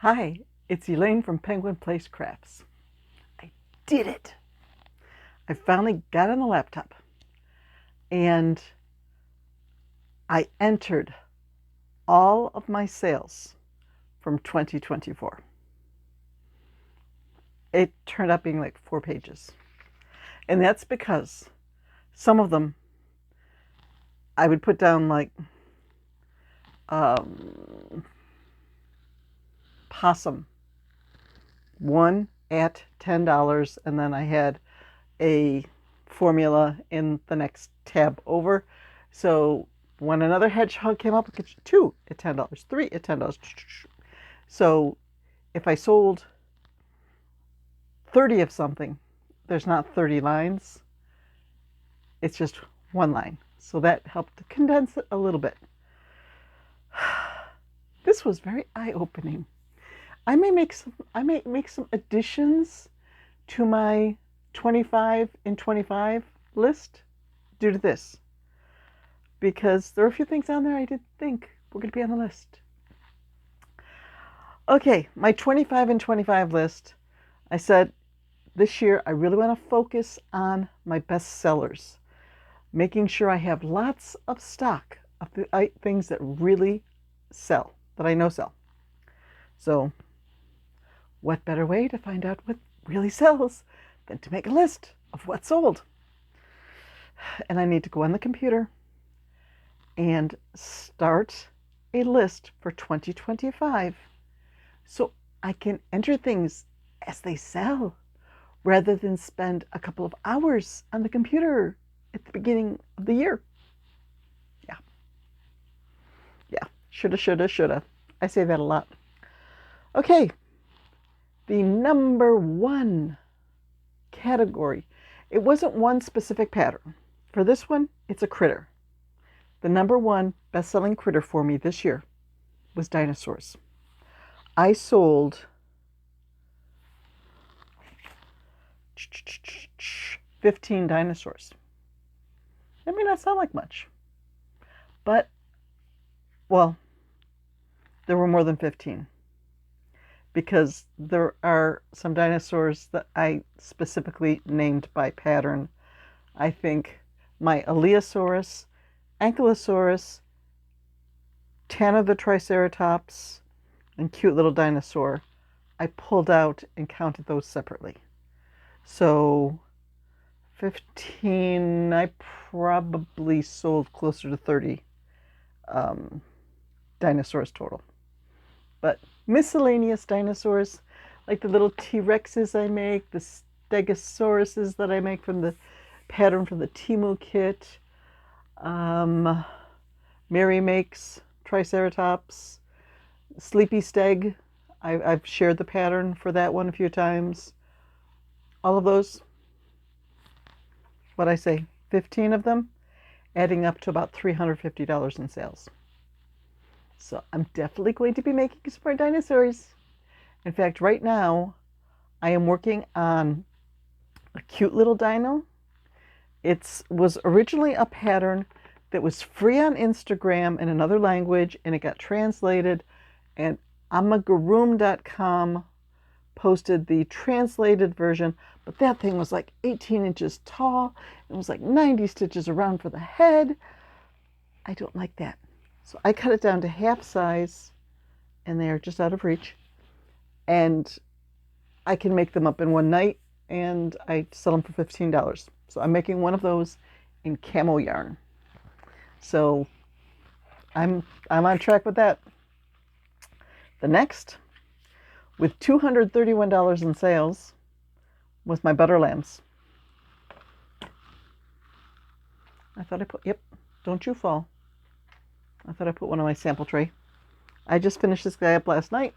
Hi, it's Elaine from Penguin Place Crafts. I did it! I finally got on the laptop and I entered all of my sales from 2024. It turned out being like 4 pages. And that's because some of them I would put down like Possum, one at $10, and then I had a formula in the next tab over. So when another hedgehog came up, I could 2 at $10, 3 at $10. So if I sold 30 of something, there's not 30 lines. It's just one line. So that helped to condense it a little bit. This was very eye-opening. I may make some additions to my 25 in 25 list due to this, because there are a few things on there I didn't think were going to be on the list. Okay, my 25 in 25 list, I said this year I really want to focus on my best sellers, making sure I have lots of stock of the things that really sell, that I know sell. So what better way to find out what really sells than to make a list of what sold? And I need to go on the computer and start a list for 2025 so I can enter things as they sell rather than spend a couple of hours on the computer at the beginning of the year. Yeah, shoulda. I say that a lot. Okay, the number one category. It wasn't one specific pattern. For this one, it's a critter. The number one best-selling critter for me this year was dinosaurs. I sold 15 dinosaurs. That may not sound like much, but, well, there were more than 15. Because there are some dinosaurs that I specifically named by pattern. I think my Aliyasaurus, Ankylosaurus, Tana the Triceratops, and cute little dinosaur, I pulled out and counted those separately. So 15, I probably sold closer to 30 dinosaurs total. But miscellaneous dinosaurs, like the little T-Rexes I make, the Stegosauruses that I make from the pattern from the Temu kit. Mary makes Triceratops, Sleepy Steg. I've shared the pattern for that one a few times. All of those, what I say, 15 of them, adding up to about $350 in sales. So I'm definitely going to be making some more dinosaurs. In fact, right now, I am working on a cute little dino. It was originally a pattern that was free on Instagram in another language, and it got translated, and amagaroom.com posted the translated version, but that thing was like 18 inches tall. It was like 90 stitches around for the head. I don't like that. So I cut it down to half size, and they are just out of reach. And I can make them up in one night, and I sell them for $15. So I'm making one of those in camo yarn. So I'm on track with that. The next, with $231 in sales, was my butter lambs. I thought I put, yep, don't you fall. I thought I put one on my sample tray. I just finished this guy up last night.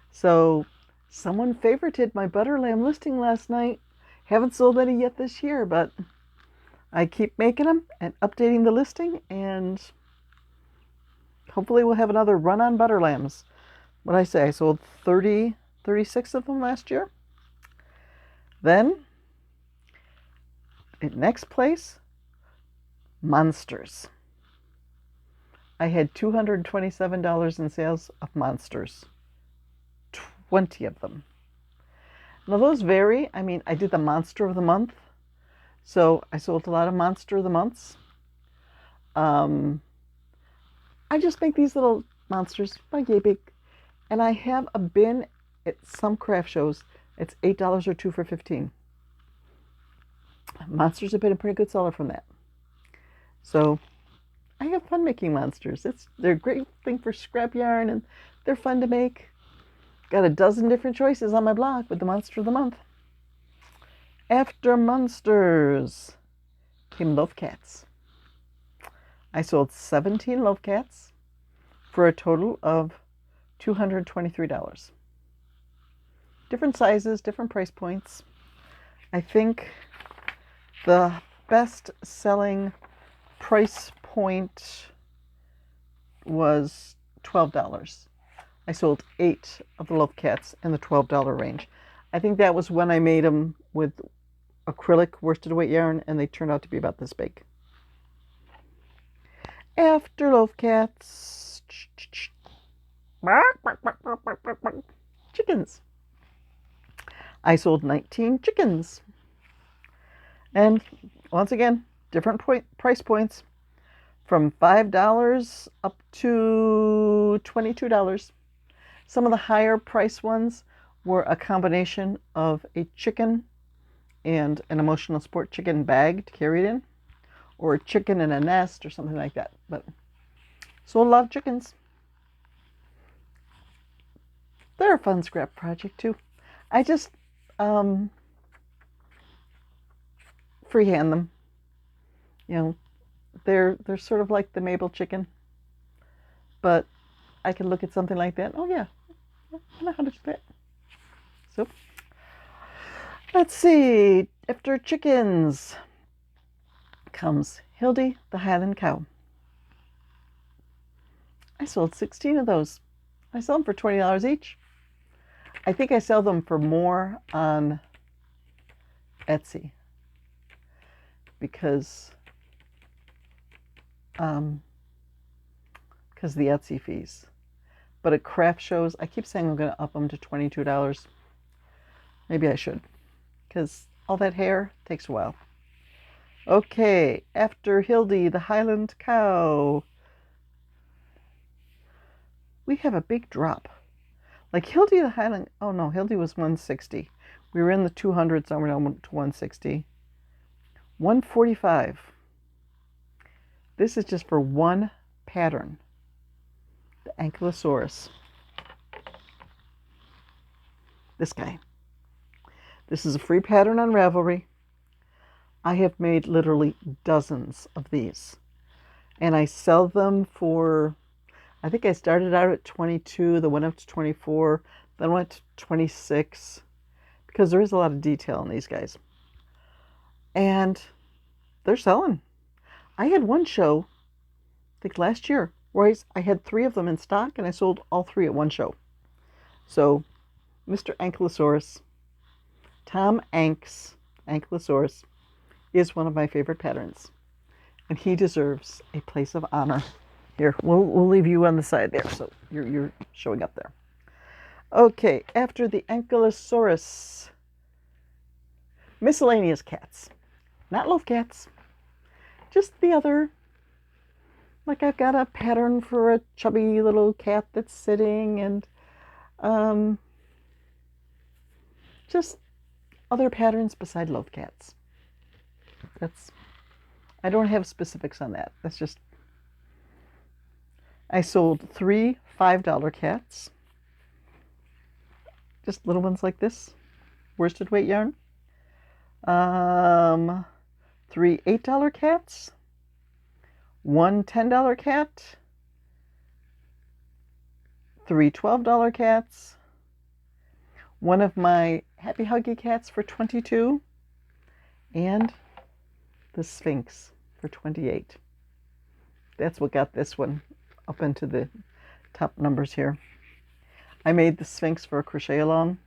So someone favorited my butter lamb listing last night. Haven't sold any yet this year, but I keep making them and updating the listing, and hopefully we'll have another run on butter lambs. What I say, I sold 36 of them last year. Then, in next place, monsters. I had $227 in sales of monsters. 20 of them. Now those vary. I mean, I did the monster of the month. So I sold a lot of monster of the months. I just make these little monsters about yay big. And I have a bin at some craft shows. It's $8 or 2 for 15. Monsters have been a pretty good seller from that. So I have fun making monsters. They're a great thing for scrap yarn, and they're fun to make. Got a dozen different choices on my blog with the monster of the month. After monsters came loaf cats. I sold 17 loaf cats for a total of $223. Different sizes, different price points. I think the best selling price point was $12. I sold 8 of the loaf cats in the $12 range. I think that was when I made them with acrylic worsted weight yarn, and they turned out to be about this big. After loaf cats, chickens. I sold 19 chickens. And once again, different price points from $5 up to $22. Some of the higher price ones were a combination of a chicken and an emotional support chicken bag to carry it in, or a chicken in a nest or something like that. But sold a lot of chickens. They're a fun scrap project too. I just freehand them. You know, they're sort of like the Mabel chicken, but I can look at something like that. Oh yeah, I know how to do that. So let's see. After chickens comes Hilde the Highland Cow. I sold 16 of those. I sell them for $20 each. I think I sell them for more on Etsy because the Etsy fees. But at craft shows, I keep saying I'm going to up them to $22. Maybe I should, because all that hair takes a while. Okay, after Hilde the Highland Cow, we have a big drop. Like Hilde the Highland, oh no, Hilde was 160. We were in the 200s, now we're down to 160. 145. This is just for one pattern. The Ankylosaurus. This guy. This is a free pattern on Ravelry. I have made literally dozens of these. And I sell them for, I think I started out at 22, then went up to 24, then went to 26, because there is a lot of detail in these guys. And they're selling. I had one show, I think last year, where I had 3 of them in stock, and I sold all 3 at one show. So, Mr. Ankylosaurus, Tom Ankylosaurus, is one of my favorite patterns. And he deserves a place of honor. Here, we'll leave you on the side there, so you're showing up there. Okay, after the Ankylosaurus, miscellaneous cats. Not loaf cats, just the other. Like I've got a pattern for a chubby little cat that's sitting, and just other patterns beside loaf cats. I don't have specifics on that. That's just, I sold 3 $5 cats. Just little ones like this. Worsted weight yarn. 3 $8 cats. 1 $10 cat. 3 $12 cats. One of my Happy Huggy cats for 22. And the Sphinx for 28. That's what got this one up into the top numbers here. I made the Sphinx for a crochet along.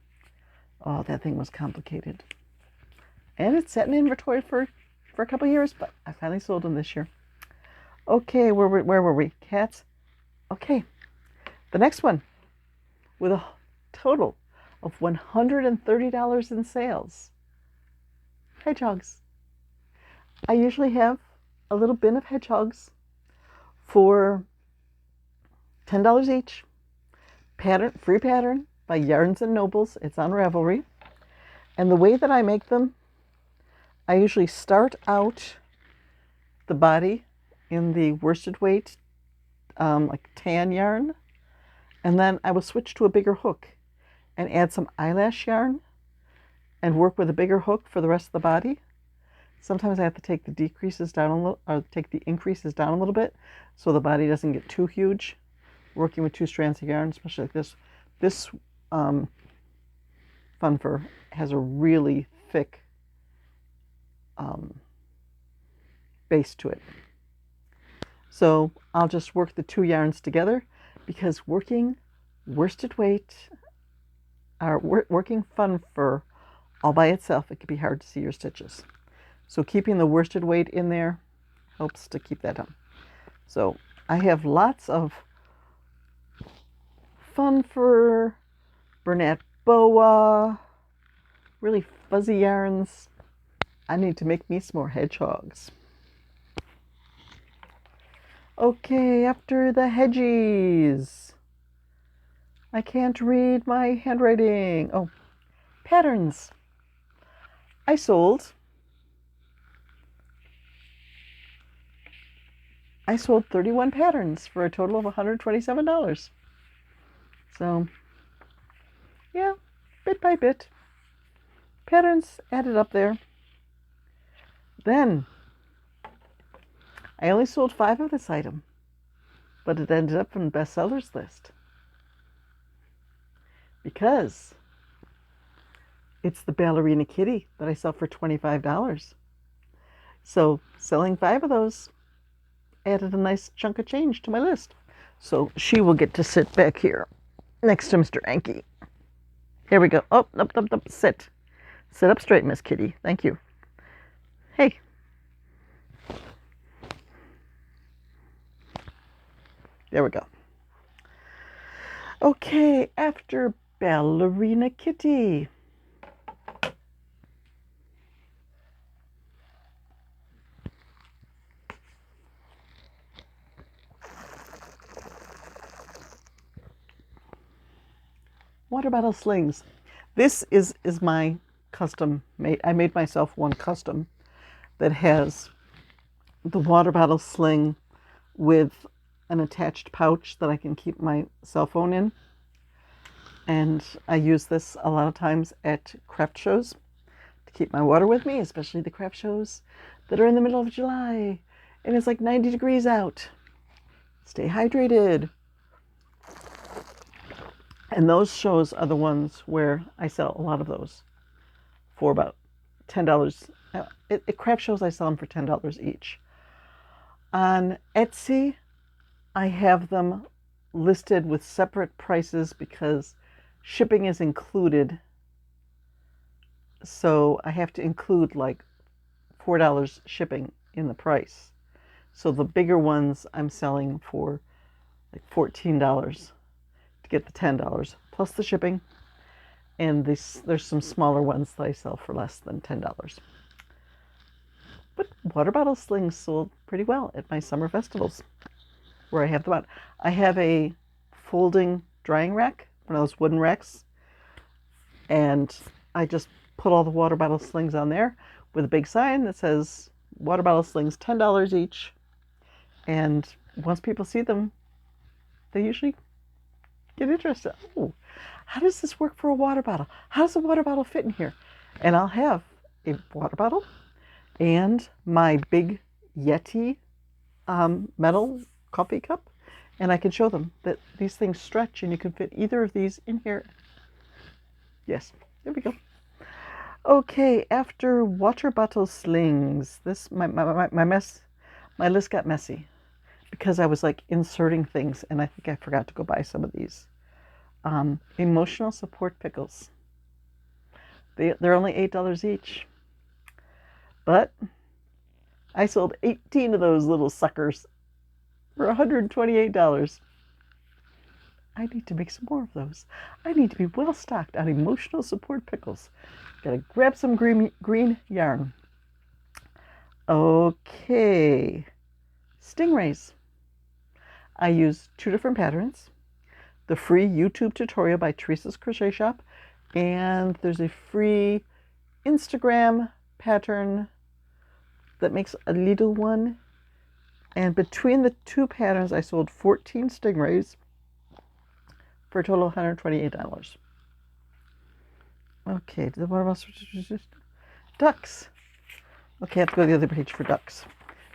Oh, that thing was complicated. And it sat in inventory for a couple years, but I finally sold them this year. Okay, where were we? Cats. Okay, the next one with a total of $130 in sales. Hedgehogs. I usually have a little bin of hedgehogs for $10 each. Free pattern by Yarns and Nobles. It's on Ravelry. And the way that I make them, I usually start out the body in the worsted weight, like tan yarn, and then I will switch to a bigger hook and add some eyelash yarn and work with a bigger hook for the rest of the body. Sometimes I have to take the decreases down a little, or take the increases down a little bit, so the body doesn't get too huge. Working with 2 strands of yarn, especially like this. This fun fur has a really thick base to it. So I'll just work the 2 yarns together, because working worsted weight or working fun fur all by itself, it can be hard to see your stitches. So keeping the worsted weight in there helps to keep that on. So I have lots of fun fur, Bernat boa, really fuzzy yarns. I need to make me some more hedgehogs. Okay, after the hedgies. I can't read my handwriting. Oh, patterns. I sold 31 patterns for a total of $127. So, yeah, bit by bit. Patterns added up there. Then, I only sold 5 of this item, but it ended up on the bestsellers list, because it's the Ballerina Kitty that I sell for $25. So selling 5 of those added a nice chunk of change to my list. So she will get to sit back here next to Mr. Anky. Here we go. Oh, up, sit. Sit up straight, Miss Kitty. Thank you. Hey. There we go. Okay, after Ballerina Kitty. Water bottle slings. This is my custom made. I made myself one custom that has the water bottle sling with an attached pouch that I can keep my cell phone in. And I use this a lot of times at craft shows to keep my water with me, especially the craft shows that are in the middle of July and it's like 90 degrees out. Stay hydrated. And those shows are the ones where I sell a lot of those for about $10. At craft shows, I sell them for $10 each. On Etsy, I have them listed with separate prices because shipping is included. So I have to include like $4 shipping in the price. So the bigger ones I'm selling for like $14 to get the $10 plus the shipping. And there's some smaller ones that I sell for less than $10. But water bottle slings sold pretty well at my summer festivals where I have them out. I have a folding drying rack, one of those wooden racks, and I just put all the water bottle slings on there with a big sign that says water bottle slings $10 each. And once people see them, they usually get interested. Oh, how does this work for a water bottle? How does a water bottle fit in here? And I'll have a water bottle and my big Yeti metal coffee cup, and I can show them that these things stretch and you can fit either of these in here. Yes, there we go. Okay, after water bottle slings, this my list got messy because I was like inserting things, and I think I forgot to go buy some of these. Emotional support pickles. They're only $8 each, but I sold 18 of those little suckers for $128. I need to make some more of those. I need to be well stocked on emotional support pickles. Gotta grab some green yarn. Okay, stingrays. I use 2 different patterns. The free YouTube tutorial by Theresa's Crochet Shop, and there's a free Instagram pattern that makes a little one. And between the 2 patterns, I sold 14 stingrays for a total of $128. Okay, what else? Ducks. Okay, I have to go to the other page for ducks.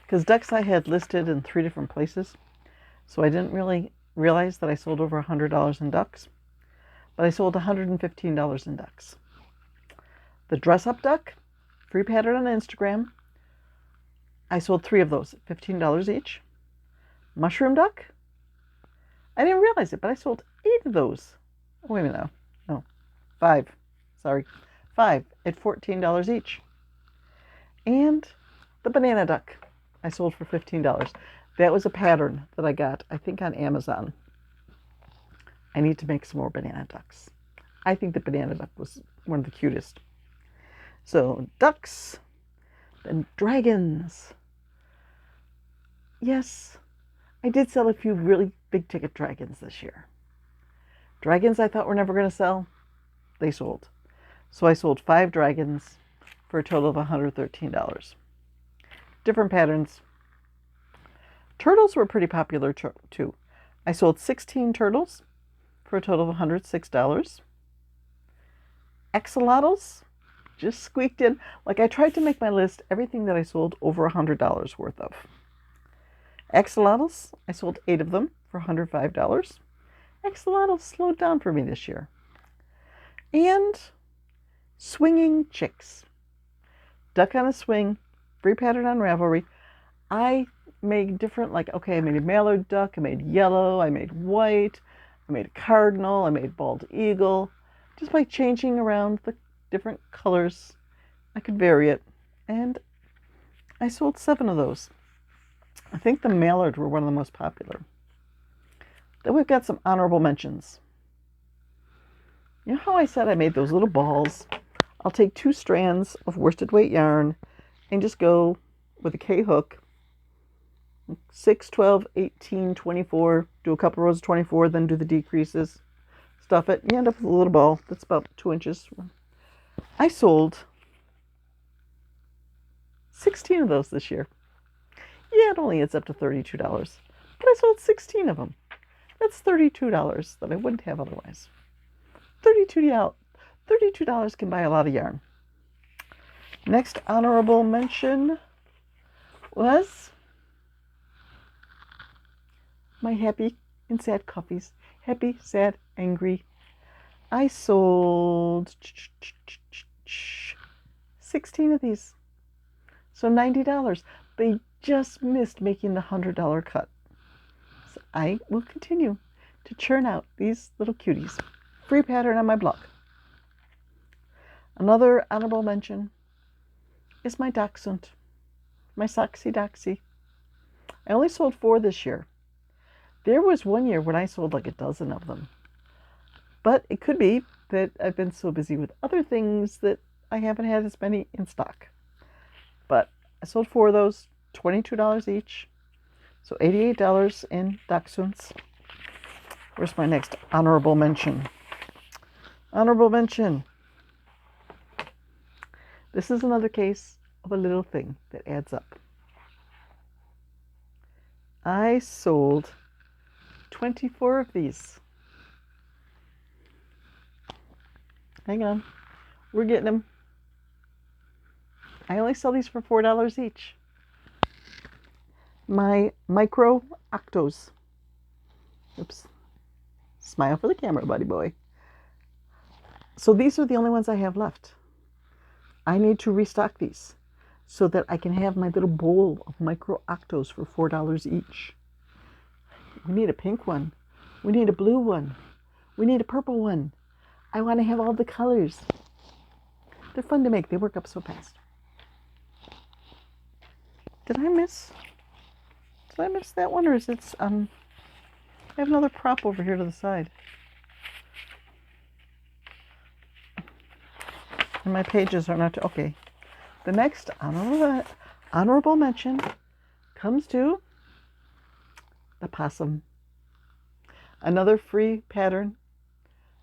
Because ducks I had listed in 3 different places. So I didn't really realize that I sold over $100 in ducks. But I sold $115 in ducks. The dress-up duck, free pattern on Instagram. I sold 3 of those at $15 each. Mushroom duck. I didn't realize it, but I sold 8 of those. Oh, wait a minute now. No, 5. Sorry. 5 at $14 each. And the banana duck I sold for $15. That was a pattern that I got, I think, on Amazon. I need to make some more banana ducks. I think the banana duck was one of the cutest. So, ducks, then dragons. Yes, I did sell a few really big ticket dragons this year. Dragons I thought were never going to sell, they sold. So I sold 5 dragons for a total of $113. Different patterns. Turtles were pretty popular too. I sold 16 turtles for a total of $106. Axolotls just squeaked in. Like, I tried to make my list everything that I sold over $100 worth of. Axolotls, I sold 8 of them for $105. Axolotls slowed down for me this year. And swinging chicks. Duck on a swing, free pattern on Ravelry. I made different, like, okay, I made a mallard duck, I made yellow, I made white, I made a cardinal, I made bald eagle. Just by changing around the different colors, I could vary it. And I sold 7 of those. I think the mallard were one of the most popular. Then we've got some honorable mentions. You know how I said I made those little balls? I'll take 2 strands of worsted weight yarn and just go with a K hook, 6, 12, 18, 24, do a couple rows of 24, then do the decreases, stuff it, you end up with a little ball that's about 2 inches. I sold 16 of those this year. Yeah, it only adds up to $32, but I sold 16 of them. That's $32 that I wouldn't have otherwise. $32 can buy a lot of yarn. Next honorable mention was my happy and sad coffees. Happy, sad, angry. I sold 16 of these. So $90. They just missed making the $100 cut. So I will continue to churn out these little cuties. Free pattern on my blog. Another honorable mention is my Dachshund, my Soxy Doxy. I only sold 4 this year. There was one year when I sold like a dozen of them. But it could be that I've been so busy with other things that I haven't had as many in stock. But I sold 4 of those, $22 each. So $88 in Dachshunds. Where's my next honorable mention? Honorable mention. This is another case of a little thing that adds up. I sold 24 of these. Hang on. We're getting them. I only sell these for $4 each. My micro Octos. Oops. Smile for the camera, buddy boy. So these are the only ones I have left. I need to restock these so that I can have my little bowl of micro Octos for $4 each. We need a pink one. We need a blue one. We need a purple one. I want to have all the colors. They're fun to make. They work up so fast. Did I miss Did I miss that one, or is it, I have another prop over here to the side. And my pages are not, okay. The next honorable mention comes to the Possum. Another free pattern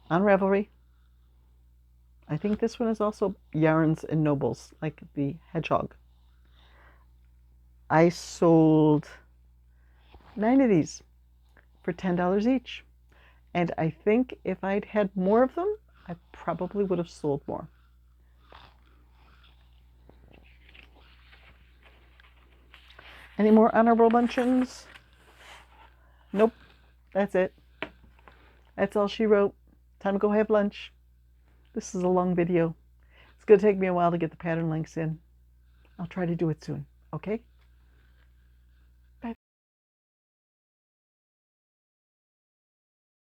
on Ravelry. I think this one is also yarns and nobles, like the Hedgehog. I sold 9 of these for $10 each. And I think if I'd had more of them, I probably would have sold more. Any more honorable mentions? Nope. That's it. That's all she wrote. Time to go have lunch. This is a long video. It's going to take me a while to get the pattern links in. I'll try to do it soon. Okay?